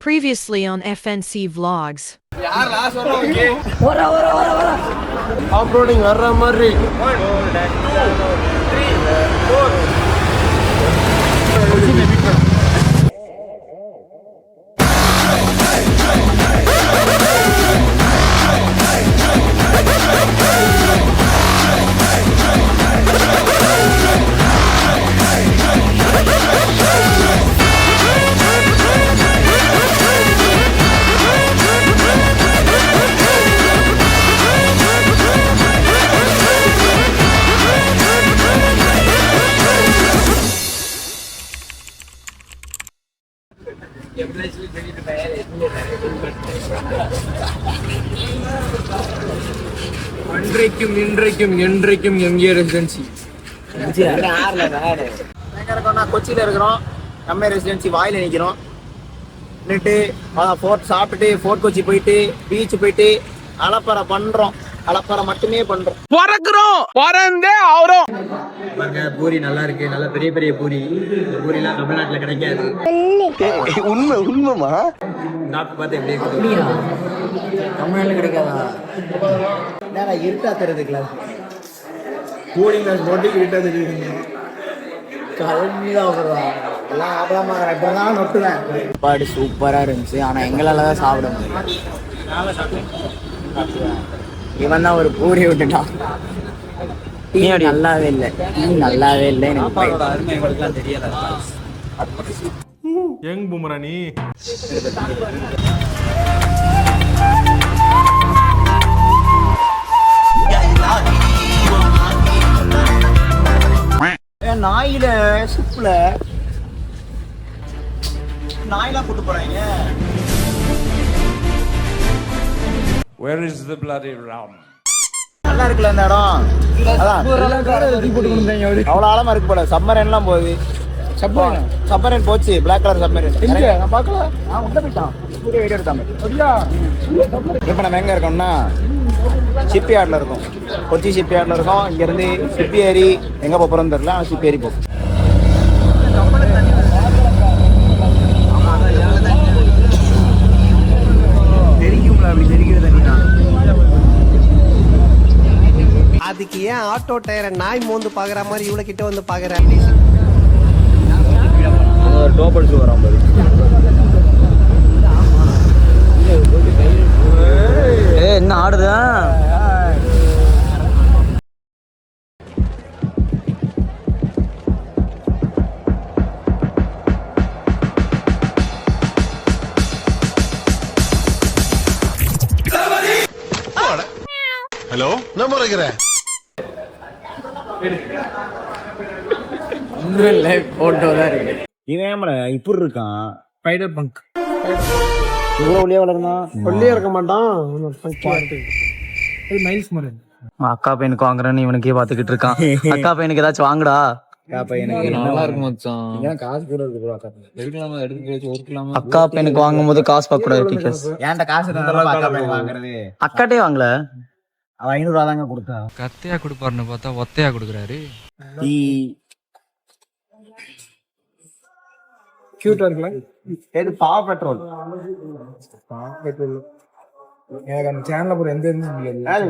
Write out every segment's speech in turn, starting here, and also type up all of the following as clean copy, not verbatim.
Previously on FNC Vlogs. Off-roading வர்ற மாதிரி 1 2 3 4 இன்றைக்கும் என்றைக்கும் எம்ஏ ரெசிடென்சி கொச்சியில் இருக்கிறோம். எம்ஏ ரெசிடென்சி வாயில் நிற்கிறோம். நின்றுட்டு ஃபோர்ட் சாப்பிட்டுட்டு ஃபோர்ட் கொச்சி போயிட்டு பீச் போயிட்டு அலப்பறை பண்ணுறோம். அலப்பறை மட்டுமே பண்றோம். பறந்தே ஆகிறோம். பாருங்க, பூரி நல்லா இருக்கு. நல்ல பெரிய பெரிய பூரி. பூரிலாம் தமிழ்நாட்டில் கிடைக்காது. உண்மைமா நாட்டு பார்த்து எப்படி இருக்கு? தமிழ்நாட்டில் கிடைக்காதா? இருட்டா தருதுங்களா? கூலிங் கிளாஸ் போட்டு இருட்டா தெரியுதுங்க. சாப்பாடு சூப்பரா இருந்துச்சு. ஆனா எங்களால தான் சாப்பிட முடியும். இவன் தான் ஒரு பூரி விட்டுட்டான். டீ நல்லாவே இல்லை. நல்லாவே இல்லை. எனக்கு தெரியல. யங் பூமராணி நாயில சுப்புல நாயெல்லாம் போட்டு போறாங்க. Where is the bloody rum? நல்லா இருக்குல்ல இந்த இடம். அதான் அவ்வளோ ஆழமா இருக்கு போல. சப்மரைன்லாம் போகுது. சப்மரைன் போச்சு. Black colour submarine. நான் பார்க்கல. உள்ள போயிட்டான். வீடியோ எடுத்தாங்க. இப்போ நம்ம எங்க இருக்கோம்னா ஷிப் யார்டில் இருக்கும். கொச்சி ஷிப் யார்டில் இருக்கோம். இங்கேருந்து ஷிப் ஏறி எங்கே போகிறோம்னு தெரியல. ஆனால் ஷிப் ஏறி போகும். தெரிக்கும்ல, அப்படி தெரிக்கிற தண்ணி தான். அதுக்கு ஏன் ஆட்டோ டயரை நாய் மோந்து பாக்குற மாதிரி இவ்வளவு கிட்ட வந்து பாக்குற? டோபல் ஷூ வராம என்ன ஆடுதா? ஹலோ, நான் முறைக்கிறேன். இவன் இப்படி இருக்கான். ஸ்பைடர் பங்க் இவ்வளவு ஒல்லியா வளர்ந்தான். ஒல்லியா இருக்க மாட்டான். அக்கா பையனுக்கு வாங்குறேன்னு இவனுக்கே பாத்துக்கிட்டு இருக்கான். அக்கா பையனுக்கு ஏதாச்சும் வாங்குடா. நல்லா இருக்கும் மச்சான். காசு கூட இருக்கு. அக்கா பையனுக்கு வாங்கும் போது காசு பார்க்க கூடாது. ஏன்டா காசு வாங்குறது? அக்காட்டே வாங்கல. அவன் 500 ரூபா தாங்க கொடுத்தா. கத்தையா கொடுப்பாருன்னு பார்த்தா ஒத்தையா கொடுக்குறாரு. கியூட்டா இருக்குல்ல? இது பா பெட்ரோல். எனக்கு அந்த சேனல்ல போற எந்த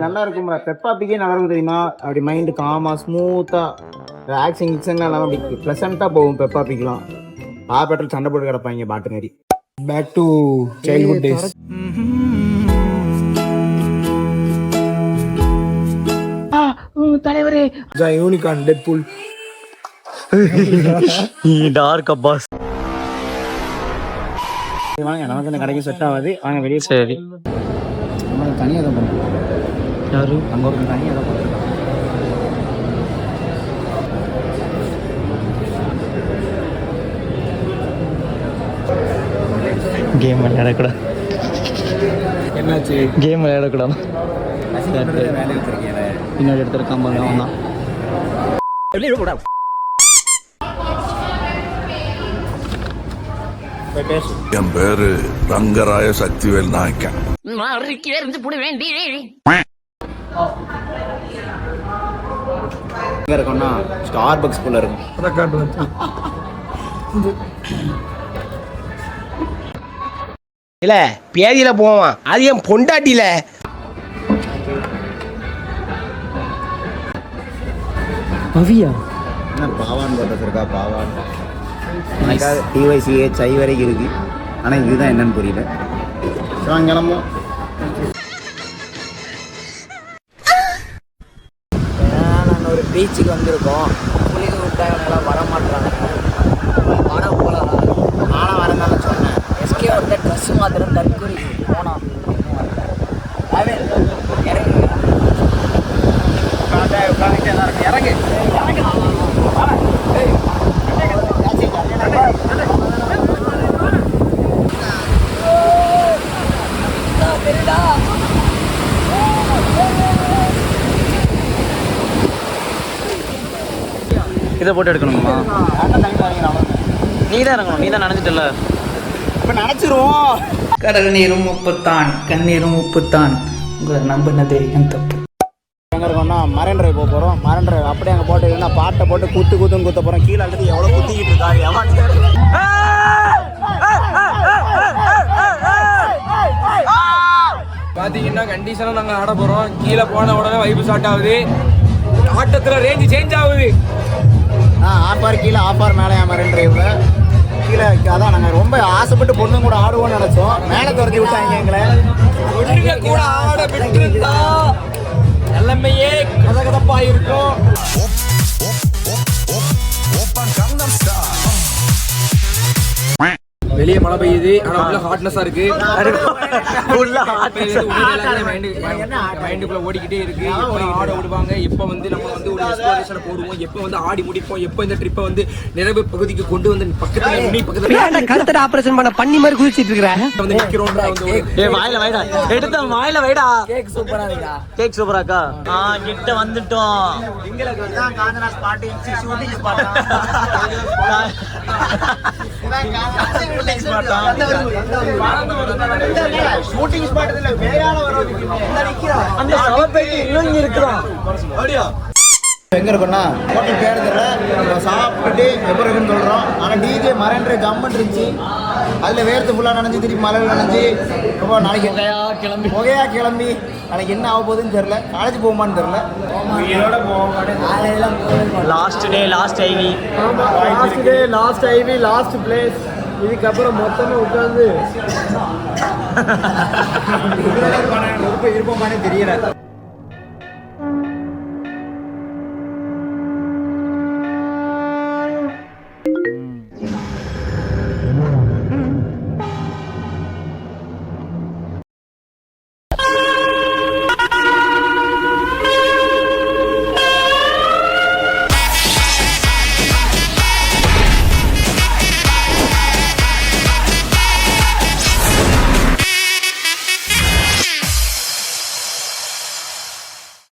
நல்லா இருக்கும். பெப்பா பிக்கே நல்லா இருக்கும் தெரியுமா? அப்படி மைண்ட் காமா ஸ்மூத்தா ஆக்ஷன் கிச்சன் எல்லாம் அப்படி ப்ளசண்டா போகும். பெப்பா பிக்கலாம். பா பெட்ரோல் சண்டை போட்டு கிடப்பாங்க பாட்டு மாதிரி. Back to childhood days. தலைவரே, யூனிகார்ன், டெட்பூல், டார்க் அப்பாஸ். வாங்க, நமக்கு இந்த கடைக்கு செட் ஆகாது. வாங்க வெளியே. சரி, நம்ம தனியாக தான் பண்ணுறோம். யாரு அங்கே ஒரு தனியாக தான் பண்ணுறோம். கேம் விளையாடக்கூடாது. என்னாச்சு? கேம் விளையாடக்கூடாது. வேலை வச்சிருக்கேன். பின்னாடி எடுத்துருக்கான் பாருங்க. அவன் தான். என் பேரு ரங்கராய சக்திவேல் நாயக்கன். எங்க இருக்கோம்னா ஸ்டார் பக்ஸ் குள்ள இருக்கும். இல்ல பேதியில போவான், அது என் பொண்டாட்டியில. என்ன பாவான் போட்டது இருக்கா? பாவான் டிஒய்சிஹெச் ஐ வரைக்கும் இருக்கு. ஆனால் இதுதான் என்னன்னு புரியல. கிளம்பும். நாங்கள் ஒரு பீச்சுக்கு வந்திருக்கோம். குளிக்க விட்டாங்கலாம் வர மாட்டாங்க. வர போகலாம். நானும் வரந்தாலும் சொன்னேன். எஸ்கே வந்து ட்ரெஸ்ஸு மாத்திரம் தற்கொலை போனோம். இறங்கு இறங்கு இதை போட்டு எடுக்கணுமா? நீ தான் இறங்கணும், நீ தான் நினைச்சிட்டல. இப்போ நினச்சிருவோம். கடல் நீரும் உப்புத்தான், கண்ணீரும் உப்புத்தான். உங்களை நம்பினதே என் தப்பு. எங்கே இருக்கோம்னா மரைன் டிரைவ் போக போகிறோம். மரைன் டிரைவ் அப்படியே அங்கே போட்டு பாட்டை போட்டு குத்துன்னு குத்த போகிறோம். கீழே அடுத்து எவ்வளோ குத்திக்கிட்டு இருக்காரு எவ்வளோ. பார்த்தீங்கன்னா கண்டிஷனாக நாங்கள் ஆட போகிறோம். கீழே போன உடனே வைப்பு ஸ்டார்ட் ஆகுது. ஆட்டத்தில் ரேஞ்சு சேஞ்ச் ஆகுது. ஆஃபார் கீழே ஆஃபார் மேலே மரைன் டிரைவ்ல கீழே. அதான் நாங்கள் ரொம்ப ஆசைப்பட்டு பொண்ணுங்க கூட ஆடுவோம்னு நினச்சோம். மேலே துரத்தி விட்டாங்க எங்களை. பொண்ணுங்க கூட ஆட விட்டுருந்தா எல்லாமையே கதகதப்பாக இருக்கும். வெளியே மழை பெய்யுது, ஆனால் உள்ள ஹாட்னஸாக இருக்கு. மைண்டுக்குள்ள ஓடிக்கிட்டே இருக்கு. எப்போ ஆட விடுவாங்க, எப்போ வந்து நம்ம வந்து ஒரு எக்ஸ்ப்ளோரேஷனை போடுவோம், எப்போ வந்து ஆடி முடிப்போம், எப்போ இந்த ட்ரிப்பை வந்து நிறைவு பகுதிக்கு கொண்டு வந்து பக்கத்துல கழுத்தட ஆபரேஷன் பண்ண பண்ணி மாதிரி குதிச்சிட்டு இருக்கிறேன். வந்து நிக்கிறோம். வாயில வைடா, எடுத்த வாயில வைடா. கேக் சூப்பராக இருக்கா? கேக் சூப்பராக்கா? கிட்ட வந்துட்டோம். ஷூட்டிங் ஸ்பாட் இல்ல, வேறால வரோம். அந்த சவப்பேட்டி இன்னும் இருக்கிறோம். அப்படியா? எங்க இருக்கோம்னா ஹோட்டல் பேர் தெரியல. சாப்பிட்டு எப்போ இருக்குன்னு சொல்றோம். ஆனால் டிஜே மரேன்ற ஜம்மன் இருந்துச்சு. அதில் வேர்த்து ஃபுல்லாக நனைஞ்சு திருப்பி மலையில் நனைஞ்சு ரொம்ப நாளைக்கு புகையா கிளம்பி நாளைக்கு என்ன ஆக போகுதுன்னு தெரில. காலேஜ் போகுமான்னு தெரில. உயிரோட போக last day last IV. Last day last IV last place. இதுக்கப்புறம் மொத்தமே உட்காந்து இருப்போமானே தெரியல.